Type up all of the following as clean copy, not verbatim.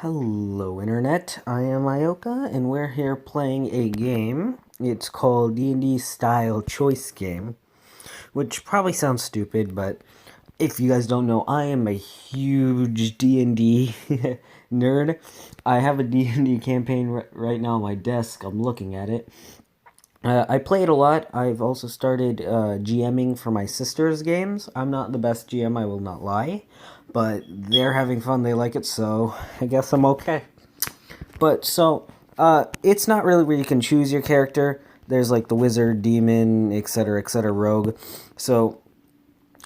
Hello Internet, I am Aioka and we're here playing a game. It's called D&D Style Choice Game, which probably sounds stupid, but if you guys don't know, I am a huge D&D nerd. I have a D&D campaign right now on my desk. I'm looking at it. I play it a lot. I've also started GMing for my sister's games. I'm not the best GM, I will not lie, but they're having fun, they like it, so I guess I'm okay. But it's not really where you can choose your character. There's like the wizard, demon, etc., rogue. So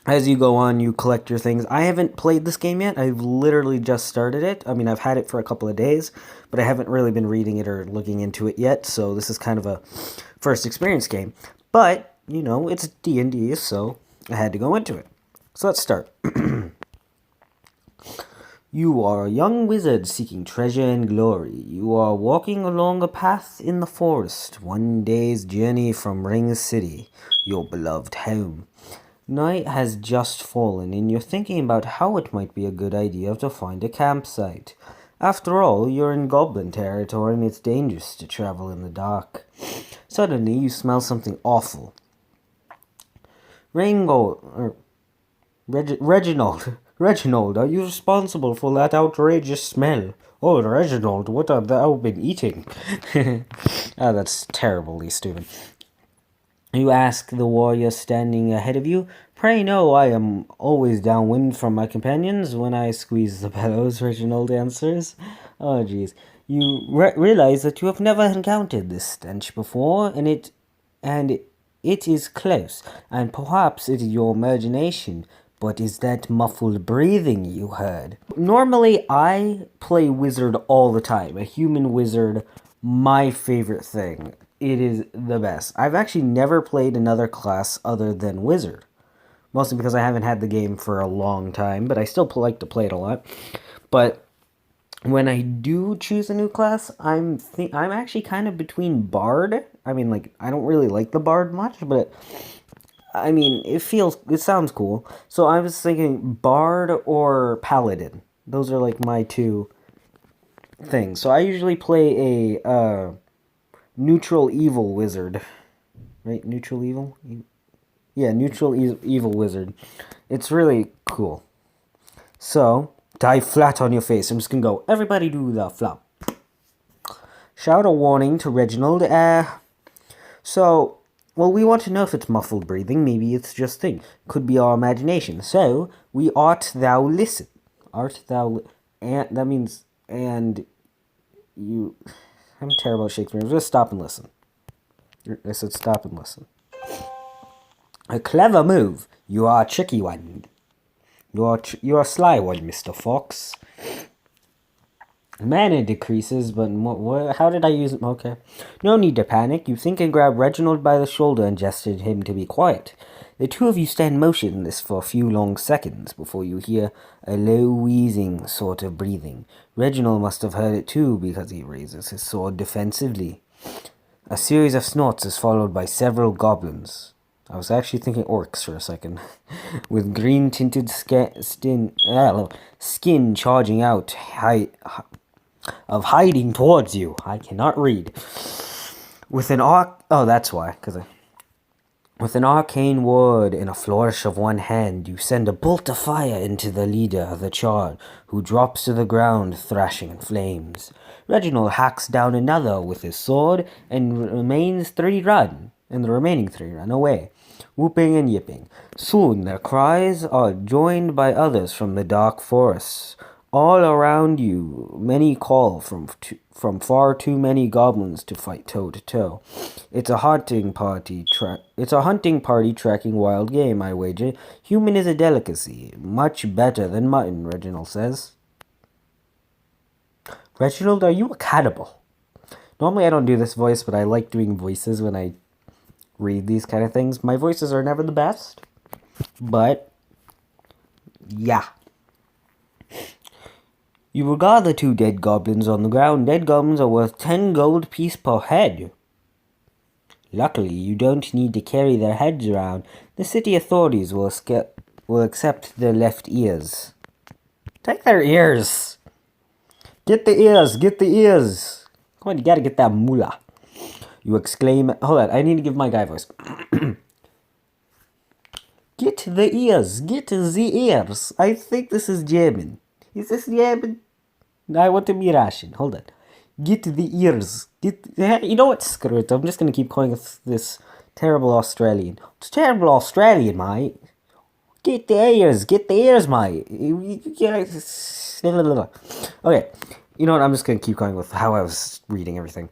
as you go on, you collect your things. I haven't played this game yet. I've literally just started it. I mean, I've had it for a couple of days, but I haven't really been reading it or looking into it yet. So this is kind of a first experience game. But it's D&D, so I had to go into it. So let's start. You are a young wizard seeking treasure and glory. You are walking along a path in the forest, one day's journey from Ring City, your beloved home. Night has just fallen, and you're thinking about how it might be a good idea to find a campsite. After all, you're in goblin territory, and it's dangerous to travel in the dark. Suddenly, you smell something awful. Reginald, Reginald, are you responsible for that outrageous smell? Oh, Reginald, what have thou been eating? That's terribly stupid. You ask the warrior standing ahead of you. Pray no, I am always downwind from my companions when I squeeze the bellows, Reginald answers. Oh, jeez. You realize that you have never encountered this stench before, and it is close, and perhaps it is your imagination, but is that muffled breathing you heard? Normally, I play wizard all the time. A human wizard, my favorite thing. It is the best. I've actually never played another class other than wizard. Mostly because I haven't had the game for a long time, but I still like to play it a lot. But when I do choose a new class, I'm actually kind of between bard. I mean, like, I don't really like the bard much, but I mean, it sounds cool. So I was thinking bard or paladin. Those are like my two things. So I usually play a neutral evil wizard. Right? Neutral evil? Yeah, evil wizard. It's really cool. So, die flat on your face. I'm just gonna go, everybody do the flop. Shout a warning to Reginald. Well, we want to know if it's muffled breathing. Maybe it's just thing. Could be our imagination. So, we art thou listen. Art thou... And that means... And you... I'm terrible at Shakespeare. Just stop and listen. I said stop and listen. A clever move. You are a tricky one. You're a sly one, Mr. Fox. Mana decreases, but how did I use it? Okay. No need to panic. You think and grab Reginald by the shoulder and gestured him to be quiet. The two of you stand motionless for a few long seconds before you hear a low wheezing sort of breathing. Reginald must have heard it too because he raises his sword defensively. A series of snorts is followed by several goblins. I was actually thinking orcs for a second. With green-tinted skin charging out, hiding towards you. I cannot read. With an that's why. With an arcane word and a flourish of one hand, you send a bolt of fire into the leader of the charge, who drops to the ground, thrashing in flames. Reginald hacks down another with his sword, and the remaining three run away, whooping and yipping. Soon their cries are joined by others from the dark forests. All around you, many call from far too many goblins to fight toe to toe. It's a hunting party tracking wild game, I wager. Human is a delicacy, much better than mutton, Reginald says. Reginald, are you a cannibal? Normally I don't do this voice, but I like doing voices when I read these kind of things. My voices are never the best, but yeah. You regard the two dead goblins on the ground. Dead goblins are worth 10 gold piece per head. Luckily, you don't need to carry their heads around. The city authorities will accept their left ears. Take their ears! Get the ears, get the ears. Come on, you gotta get that moolah. You exclaim. Hold on, I need to give my guy voice. Get the ears, get the ears. I think this is German. Is this German? I want to be Russian. Hold on. Get the ears. You know what? Screw it. I'm just gonna keep calling this terrible Australian. It's terrible Australian, mate. Get the ears, mate. Okay. You know what? I'm just gonna keep going with how I was reading everything.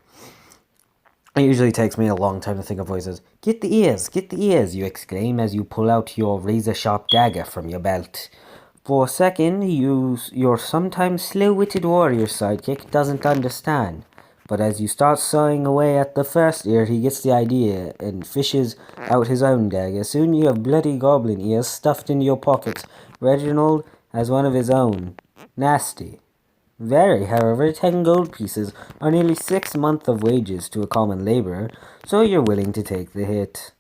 It usually takes me a long time to think of voices. Get the ears, you exclaim as you pull out your razor-sharp dagger from your belt. For a second, your sometimes slow-witted warrior sidekick doesn't understand. But as you start sawing away at the first ear, he gets the idea and fishes out his own dagger. Soon you have bloody goblin ears stuffed into your pockets. Reginald has one of his own. Nasty. Very, however, 10 gold pieces are nearly 6 months of wages to a common laborer, so you're willing to take the hit.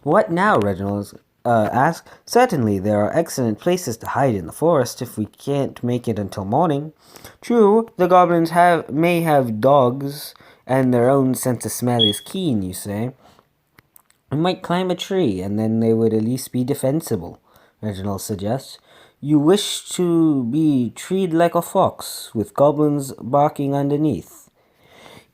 What now, Reginald asked. Certainly, there are excellent places to hide in the forest if we can't make it until morning. True, the goblins may have dogs, and their own sense of smell is keen, you say. We might climb a tree, and then they would at least be defensible, Reginald suggests. You wish to be treed like a fox, with goblins barking underneath.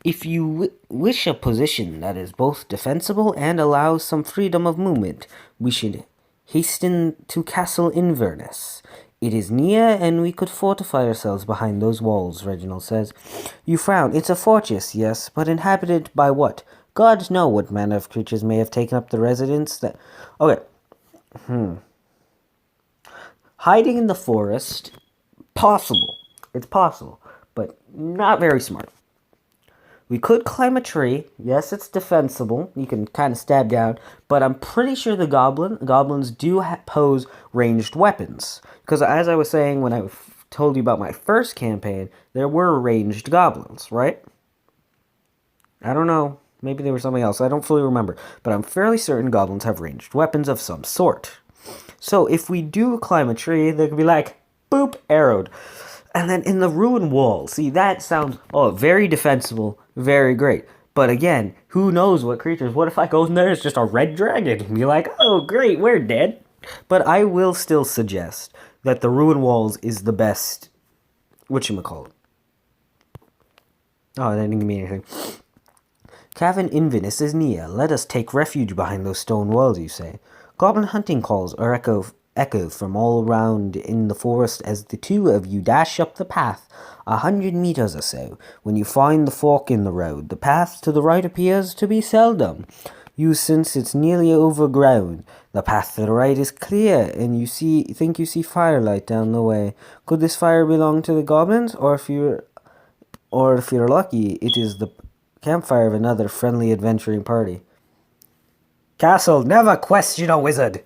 If you wish a position that is both defensible and allows some freedom of movement, we should hasten to Castle Inverness. It is near, and we could fortify ourselves behind those walls, Reginald says. You frown. It's a fortress, yes, but inhabited by what? Gods know what manner of creatures may have taken up the residence that... Okay. Hiding in the forest, possible. It's possible, but not very smart. We could climb a tree. Yes, it's defensible. You can kind of stab down, but I'm pretty sure the goblins do pose ranged weapons. Because as I was saying when I told you about my first campaign, there were ranged goblins, right? I don't know. Maybe they were something else. I don't fully remember, but I'm fairly certain goblins have ranged weapons of some sort. So if we do climb a tree, they could be like, boop, arrowed. And then in the ruined wall, see, that sounds, very defensible, very great. But again, who knows what creatures, what if I go in there, it's just a red dragon, and be like, oh great, we're dead. But I will still suggest that the ruined walls is the best, whatchamacallit. Oh, that didn't give me anything. Cavern Inverness is near. Let us take refuge behind those stone walls, you say. Goblin hunting calls are echo from all around in the forest as the two of you dash up the path 100 meters or so. When you find the fork in the road, the path to the right appears to be seldom used since it's nearly overgrown. The path to the right is clear, and you think you see firelight down the way. Could this fire belong to the goblins, or if you're lucky, it is the campfire of another friendly adventuring party? Castle, never question a wizard.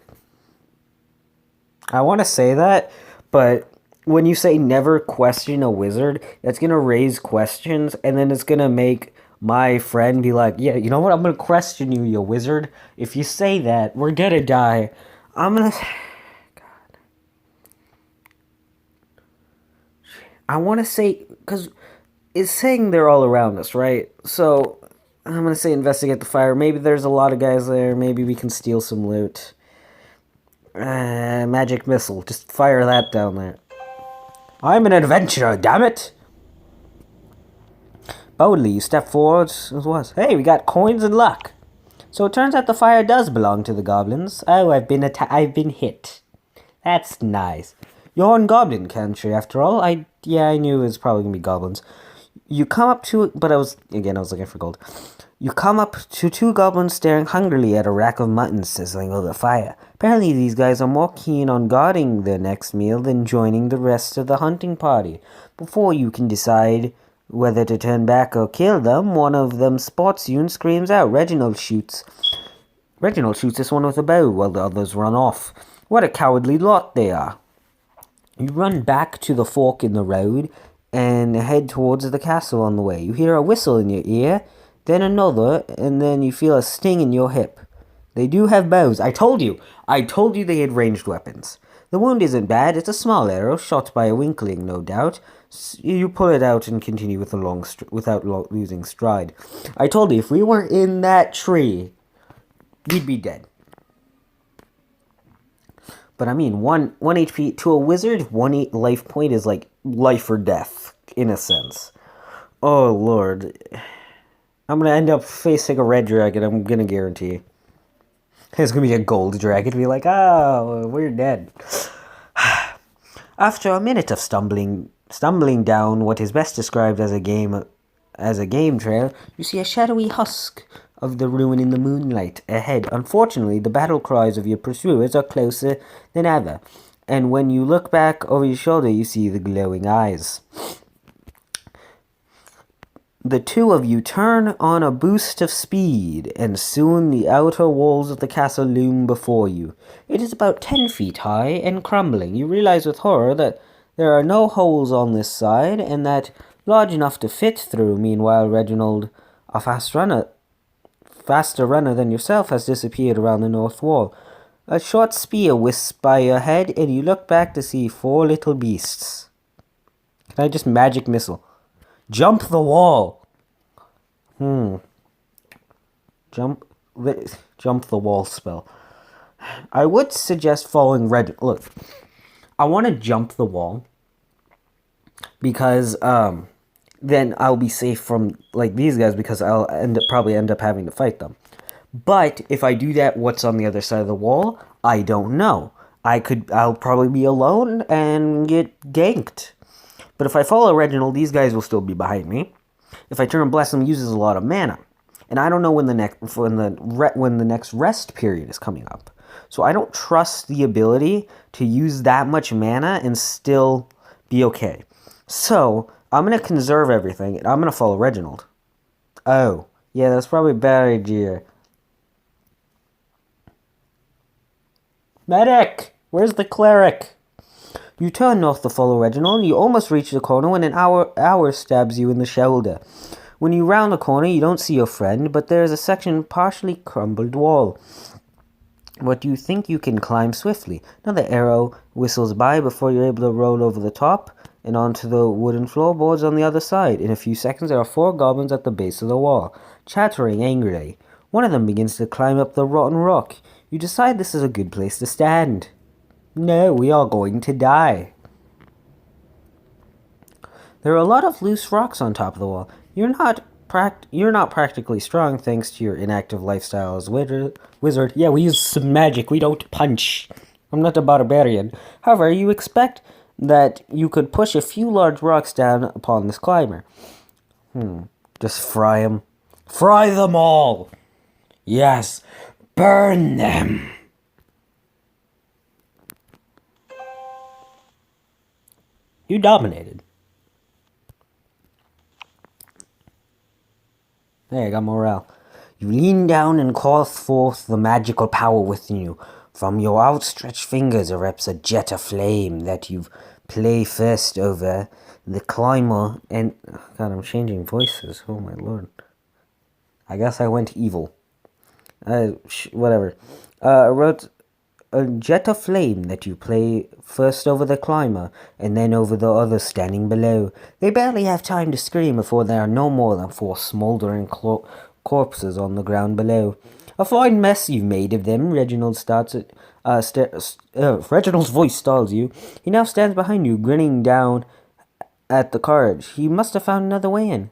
I want to say that, but when you say never question a wizard, that's going to raise questions, and then it's going to make my friend be like, yeah, you know what? I'm going to question you, you wizard. If you say that, we're going to die. I'm going to... God. I want to say... Because it's saying they're all around us, right? So... I'm going to say investigate the fire. Maybe there's a lot of guys there. Maybe we can steal some loot. Magic missile. Just fire that down there. I'm an adventurer, damn it! Boldly, you step forward. Hey, we got coins and luck. So it turns out the fire does belong to the goblins. Oh, I've been hit. That's nice. You're in goblin country, after all. I knew it was probably going to be goblins. You come up to... But I was looking for gold. You come up to two goblins staring hungrily at a rack of mutton sizzling over the fire. Apparently these guys are more keen on guarding their next meal than joining the rest of the hunting party. Before you can decide whether to turn back or kill them, one of them spots you and screams out. Reginald shoots this one with a bow while the others run off. What a cowardly lot they are. You run back to the fork in the road and head towards the castle on the way. You hear a whistle in your ear, then another, and then you feel a sting in your hip. They do have bows. I told you they had ranged weapons. The wound isn't bad. It's a small arrow, shot by a winkling, no doubt. You pull it out and continue with without losing stride. I told you, if we were in that tree, we'd be dead. But I mean, one HP to a wizard, life point is like life or death, in a sense. Oh, Lord. I'm gonna end up facing a red dragon, I'm gonna guarantee. It's gonna be a gold dragon, be like, oh, we're dead. After a minute of stumbling down what is best described as a game trail, you see a shadowy husk of the ruin in the moonlight ahead. Unfortunately, the battle cries of your pursuers are closer than ever, and when you look back over your shoulder, you see the glowing eyes. The two of you turn on a boost of speed, and soon the outer walls of the castle loom before you. It is about 10 feet high and crumbling. You realize with horror that there are no holes on this side, and that large enough to fit through. Meanwhile, Reginald, a faster runner than yourself, has disappeared around the north wall. A short spear whisks by your head, and you look back to see 4 little beasts. Can I just magic missile? Jump the wall! Jump the wall spell. I would suggest following red. Look, I want to jump the wall because then I'll be safe from like these guys because I'll probably end up having to fight them. But if I do that, what's on the other side of the wall? I don't know. I'll probably be alone and get ganked. But if I follow Reginald, these guys will still be behind me. If I turn and bless them, uses a lot of mana, and I don't know when the next rest period is coming up. So I don't trust the ability to use that much mana and still be okay. So I'm gonna conserve everything, and I'm gonna follow Reginald. Oh, yeah, that's probably a bad idea. Medic! Where's the cleric? You turn north to follow Reginald, and you almost reach the corner when an hour stabs you in the shoulder. When you round the corner, you don't see your friend, but there is a section of partially crumbled wall. But you think you can climb swiftly. Another arrow whistles by before you're able to roll over the top and onto the wooden floorboards on the other side. In a few seconds, there are 4 goblins at the base of the wall, chattering angrily. One of them begins to climb up the rotten rock. You decide this is a good place to stand. No, we are going to die. There are a lot of loose rocks on top of the wall. You're not practically strong thanks to your inactive lifestyle as wizard. Yeah, we use some magic. We don't punch. I'm not a barbarian. However, you expect that you could push a few large rocks down upon this climber. Just fry them. Fry them all! Yes, burn them! You dominated. There, I got morale. You lean down and call forth the magical power within you. From your outstretched fingers erupts a jet of flame that you play first over the climber and... God, I'm changing voices. Oh my lord. I guess I went evil. Whatever. Wrote a jet of flame that you play first over the climber and then over the others standing below. They barely have time to scream before there are no more than 4 smoldering corpses on the ground below. A fine mess you've made of them. Reginald's voice stalls you. He now stands behind you, grinning down at the carriage. He must have found another way in.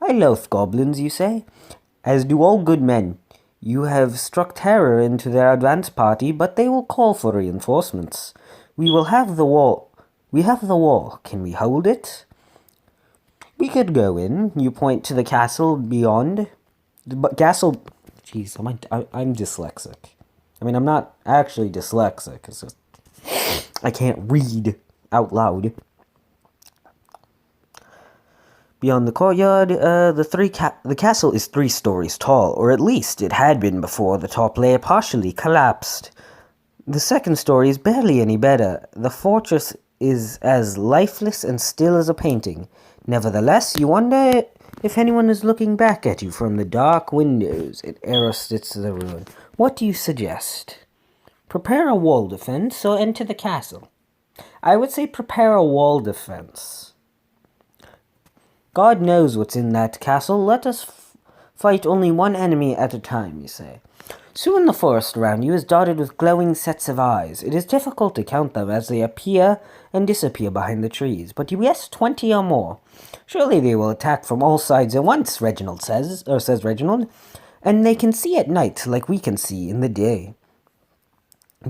I loathe goblins, you say, as do all good men. You have struck terror into their advance party, but they will call for reinforcements. We have the wall. Can we hold it? We could go in. You point to the castle beyond. Castle... Jeez, I'm dyslexic. I mean, I'm not actually dyslexic. It's just... I can't read out loud. Beyond the courtyard, the castle is 3 stories tall, or at least it had been before the top layer partially collapsed. The second story is barely any better. The fortress is as lifeless and still as a painting. Nevertheless, you wonder if anyone is looking back at you from the dark windows. It arrows to the ruin. What do you suggest? Prepare a wall defense or enter the castle? I would say prepare a wall defense. God knows what's in that castle. Let us fight only one enemy at a time, you say. Soon the forest around you is dotted with glowing sets of eyes. It is difficult to count them as they appear and disappear behind the trees, but you guess 20 or more. Surely they will attack from all sides at once, says Reginald, and they can see at night like we can see in the day.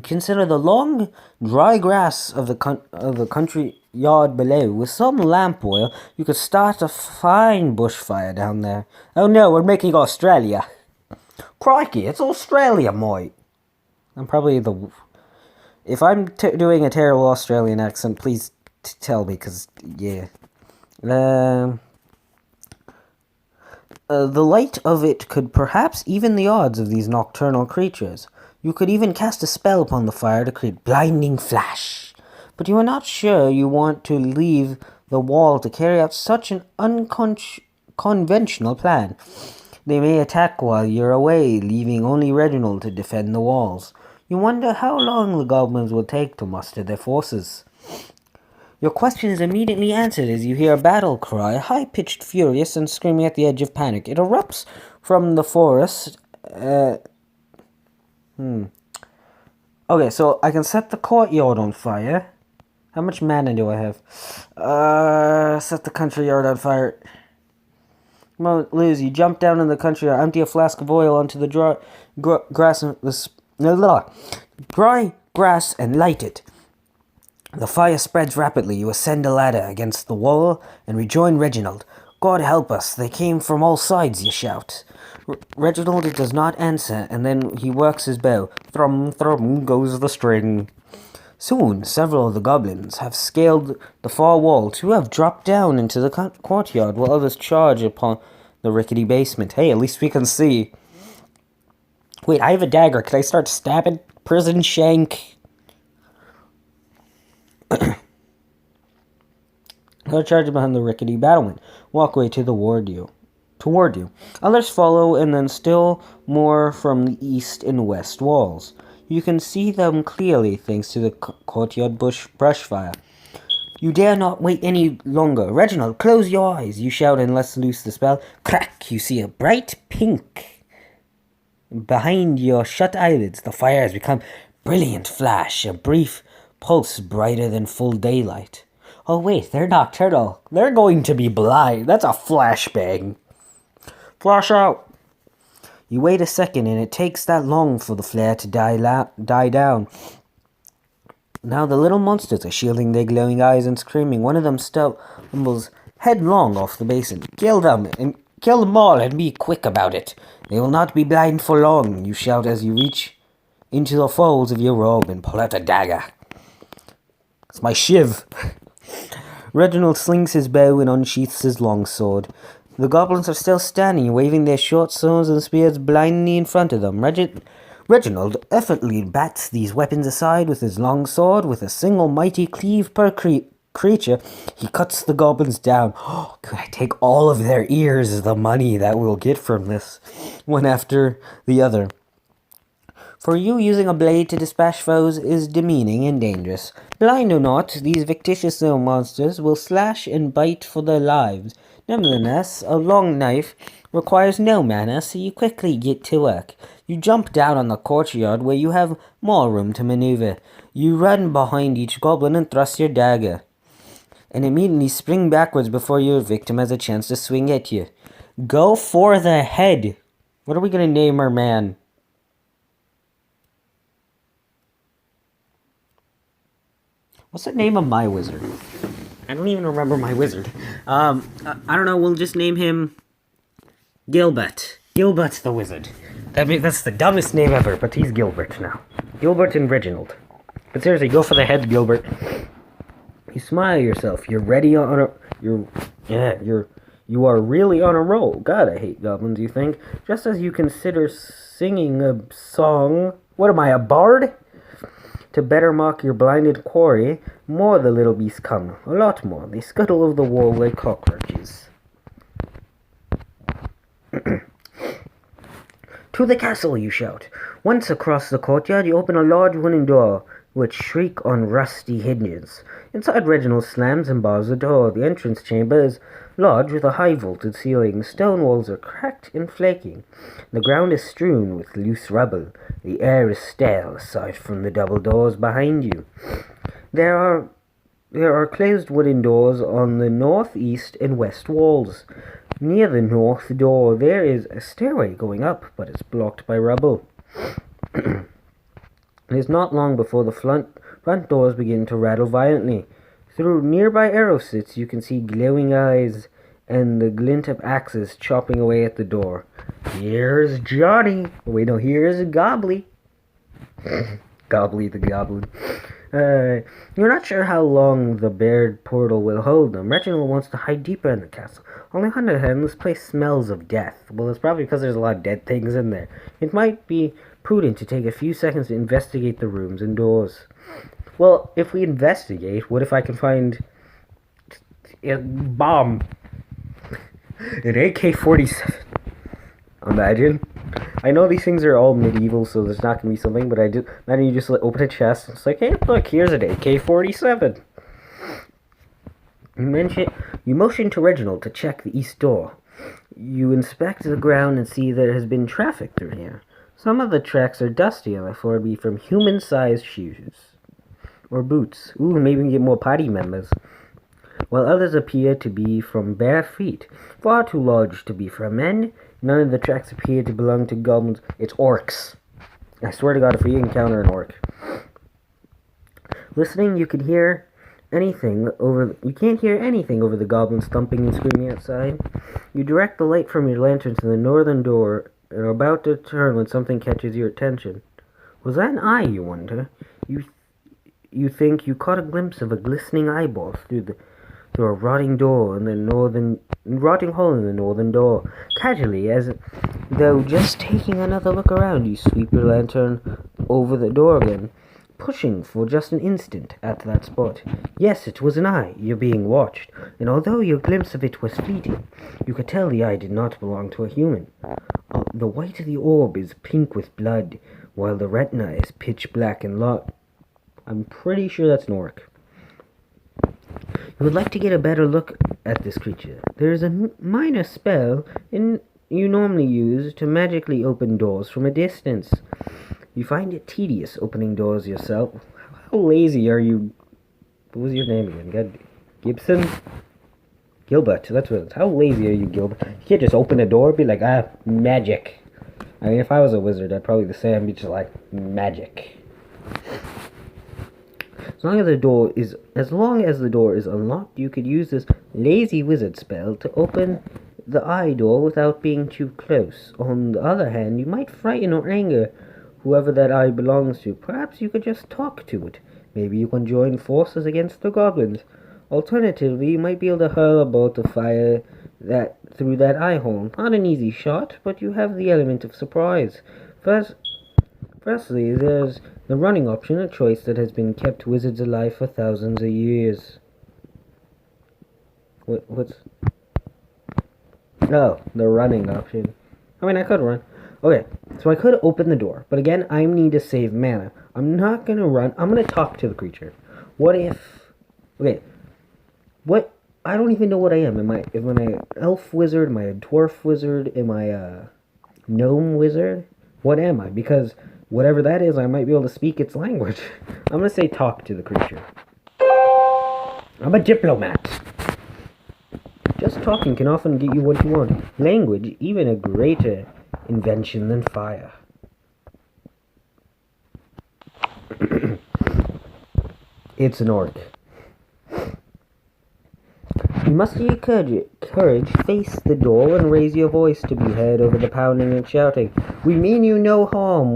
Consider the long, dry grass of the country yard below. With some lamp oil, you could start a fine bushfire down there. Oh no, we're making Australia. Crikey, it's Australia, mate. I'm probably the... If I'm doing a terrible Australian accent, please tell me, because, yeah. The light of it could perhaps even the odds of these nocturnal creatures. You could even cast a spell upon the fire to create blinding flash. But you are not sure you want to leave the wall to carry out such an unconventional plan. They may attack while you're away, leaving only Reginald to defend the walls. You wonder how long the goblins will take to muster their forces. Your question is immediately answered as you hear a battle cry, high-pitched, furious, and screaming at the edge of panic. It erupts from the forest. Okay, so I can set the courtyard on fire. How much mana do I have? Set the country yard on fire. Come on, Liz, you jump down in the country yard, empty a flask of oil onto the dry grass and light it. The fire spreads rapidly. You ascend a ladder against the wall and rejoin Reginald. God help us, they came from all sides, you shout. Reginald does not answer, and then he works his bow. Thrum, thrum goes the string. Soon, several of the goblins have scaled the far wall. Two have dropped down into the courtyard, while others charge upon the rickety basement. Hey, at least we can see. Wait, I have a dagger. Can I start stabbing? Prison shank. They'll charge behind the rickety battlement. Walkway toward you. Others follow, and then still more from the east and west walls. You can see them clearly thanks to the courtyard brush fire. You dare not wait any longer. Reginald, close your eyes, you shout and let loose the spell. Crack, you see a bright pink. Behind your shut eyelids, the fire has become brilliant flash, a brief pulse brighter than full daylight. Oh wait, they're nocturnal. They're going to be blind. That's a flashbang. Flash out. You wait a second, and it takes that long for the flare to die down. Now the little monsters are shielding their glowing eyes and screaming. One of them stumbles headlong off the basin. Kill them all, and be quick about it. They will not be blind for long, you shout as you reach into the folds of your robe and pull out a dagger. It's my shiv. Reginald slings his bow and unsheaths his long sword. The goblins are still standing, waving their short swords and spears blindly in front of them. Reginald effortlessly bats these weapons aside with his long sword. With a single mighty cleave per creature, he cuts the goblins down. Oh, could I take all of their ears as the money that we'll get from this, one after the other. For you, using a blade to dispatch foes is demeaning and dangerous. Blind or not, these fictitious little monsters will slash and bite for their lives. Nevertheless, a long knife requires no mana, so you quickly get to work. You jump down on the courtyard where you have more room to maneuver. You run behind each goblin and thrust your dagger, and immediately spring backwards before your victim has a chance to swing at you. Go for the head. What are we going to name our man? What's the name of my wizard? I don't even remember my wizard. I don't know, we'll just name him Gilbert. Gilbert the wizard. That's the dumbest name ever, but he's Gilbert now. Gilbert and Reginald. But seriously, go for the head, Gilbert. You smile yourself. You're ready on a... You are really on a roll. God, I hate goblins, you think. Just as you consider singing a song... What am I, a bard? To better mock your blinded quarry, more the little beasts come. A lot more. They scuttle over the wall like cockroaches. To the castle, you shout. Once across the courtyard, you open a large wooden door. which shriek on rusty hinges. Inside, Reginald slams and bars the door. The entrance chamber is large with a high-vaulted ceiling. The stone walls are cracked and flaking. The ground is strewn with loose rubble. The air is stale aside from the double doors behind you. There are closed wooden doors on the north, east, and west walls. Near the north door there is a stairway going up, but it's blocked by rubble. It is not long before the front doors begin to rattle violently. Through nearby arrow slits you can see glowing eyes and the glint of axes chopping away at the door. Here's Johnny. Wait, no, here's Gobbly. Gobbly the Goblin. You're not sure how long the bared portal will hold them. Reginald wants to hide deeper in the castle. On the other hand, this place smells of death. Well, it's probably because there's a lot of dead things in there. It might be prudent to take a few seconds to investigate the rooms and doors. Well, if we investigate, what if I can find a bomb? An AK-47. Imagine. I know these things are all medieval, so there's not going to be something, but imagine you just open a chest and it's like, hey, look, here's an AK-47. You motion to Reginald to check the east door. You inspect the ground and see there has been traffic through here. Some of the tracks are dusty and therefore be from human-sized shoes. Or boots. Ooh, maybe we can get more party members. While others appear to be from bare feet. Far too large to be from men. None of the tracks appear to belong to goblins. It's orcs. I swear to God, if we encounter an orc. Listening, you can hear anything over... You can't hear anything over the goblins thumping and screaming outside. You direct the light from your lantern to the northern door and are about to turn when something catches your attention. Was that an eye, you wonder? You think you caught a glimpse of a glistening eyeball through a rotting hole in the northern door. Casually, as though just taking another look around, you sweep your lantern over the door again, pushing for just an instant at that spot. Yes, it was an eye. You're being watched, and although your glimpse of it was fleeting, you could tell the eye did not belong to a human. The white of the orb is pink with blood, while the retina is pitch black and I'm pretty sure that's an orc. You would like to get a better look at this creature. There is a minor spell you normally use to magically open doors from a distance. You find it tedious opening doors yourself. How lazy are you? What was your name again? Gibson? Gilbert, that's what it is. How lazy are you, Gilbert? You can't just open a door and be like, magic. I mean, if I was a wizard, I'd probably say I'd be just like, magic. As long as the door is unlocked, you could use this lazy wizard spell to open the eye door without being too close. On the other hand, you might frighten or anger whoever that eye belongs to. Perhaps you could just talk to it. Maybe you can join forces against the goblins. Alternatively, you might be able to hurl a bolt of fire through that eye hole. Not an easy shot, but you have the element of surprise. Firstly, there's the running option, a choice that has been kept wizards alive for thousands of years. What's... Oh, the running option. I mean, I could run. Okay, so I could open the door, but again, I need to save mana. I'm not gonna run. I'm gonna talk to the creature. What if... Okay, what... I don't even know what I am. Am I an elf wizard? Am I a dwarf wizard? Am I a gnome wizard? What am I? Because whatever that is, I might be able to speak its language. I'm gonna say talk to the creature. I'm a diplomat. Just talking can often get you what you want. Language, even a greater invention than fire. It's an orc. You must use courage, face the door, and raise your voice to be heard over the pounding and shouting. We mean you no harm.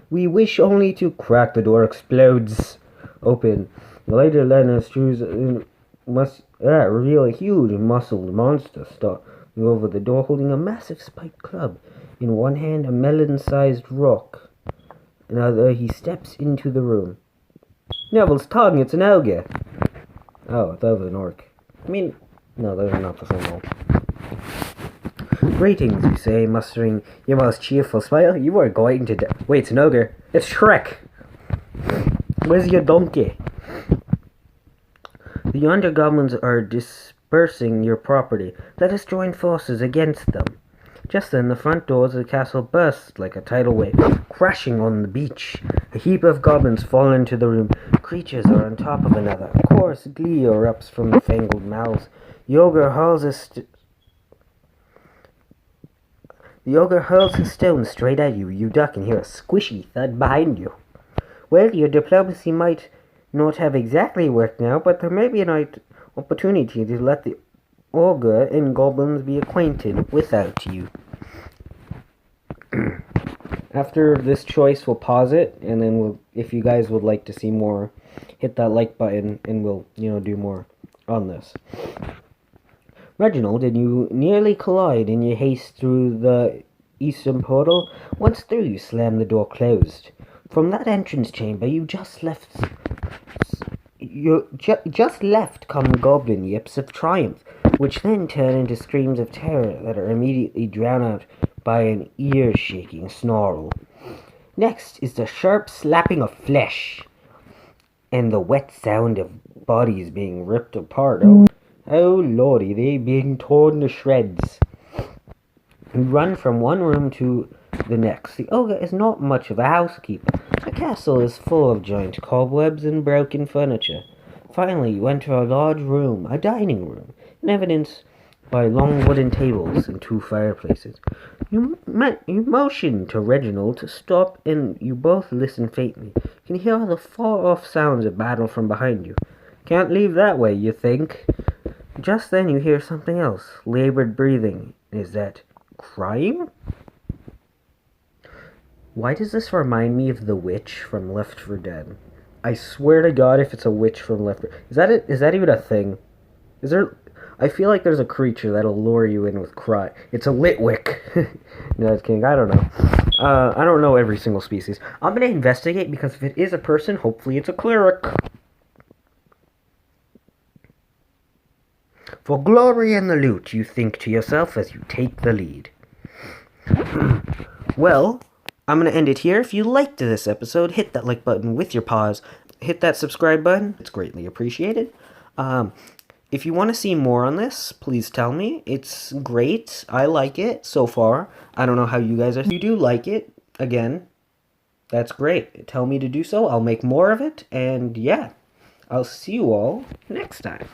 We wish only to... Crack the door explodes open. The later Leonard must reveal a huge muscled monster stalking over the door, holding a massive spiked club. In one hand, a melon-sized rock. In the other, he steps into the room. Neville's tongue, it's an ogre. Oh, I thought it was an orc. I mean, no, those are not the same one. Greetings, you say, mustering your most cheerful smile. You are going to... Wait, it's an ogre. It's Shrek. Where's your donkey? The undergoblins are dispersing your property. Let us join forces against them. Just then the front doors of the castle burst like a tidal wave, crashing on the beach. A heap of goblins fall into the room. Creatures are on top of another. Coarse glee erupts from the fangled mouths. The ogre hurls a stone straight at you. You duck and hear a squishy thud behind you. Well, your diplomacy might not have exactly worked now, but there may be an opportunity to let the ogre and goblins be acquainted without you. After this choice, we'll pause it, and then if you guys would like to see more, hit that like button, and we'll, do more on this. Reginald, did you nearly collide in your haste through the eastern portal? Once through, you slammed the door closed. From that entrance chamber, you just left come goblin yips of triumph, which then turn into screams of terror that are immediately drowned out by an ear-shaking snarl. Next is the sharp slapping of flesh and the wet sound of bodies being ripped apart. Oh lordy, they being torn to shreds. You run from one room to the next. The ogre is not much of a housekeeper. The castle is full of giant cobwebs and broken furniture. Finally, you enter a large room, a dining room, in evidence by long wooden tables and 2 fireplaces. You motion to Reginald to stop, and you both listen faintly. You can hear the far-off sounds of battle from behind you. Can't leave that way, you think. Just then you hear something else, labored breathing. Is that crying? Why does this remind me of the witch from Left 4 Dead? I swear to God, if it's a witch from Left 4 Dead... Is that even a thing? Is there... I feel like there's a creature that'll lure you in with cry. It's a Litwick. No, it's kidding. I don't know. I don't know every single species. I'm going to investigate, because if it is a person, hopefully it's a cleric. For glory and the loot, you think to yourself as you take the lead. Well, I'm going to end it here. If you liked this episode, hit that like button with your paws. Hit that subscribe button. It's greatly appreciated. If you want to see more on this, please tell me. It's great. I like it so far. I don't know how you guys are. If you do like it, again, that's great. Tell me to do so. I'll make more of it. And yeah, I'll see you all next time.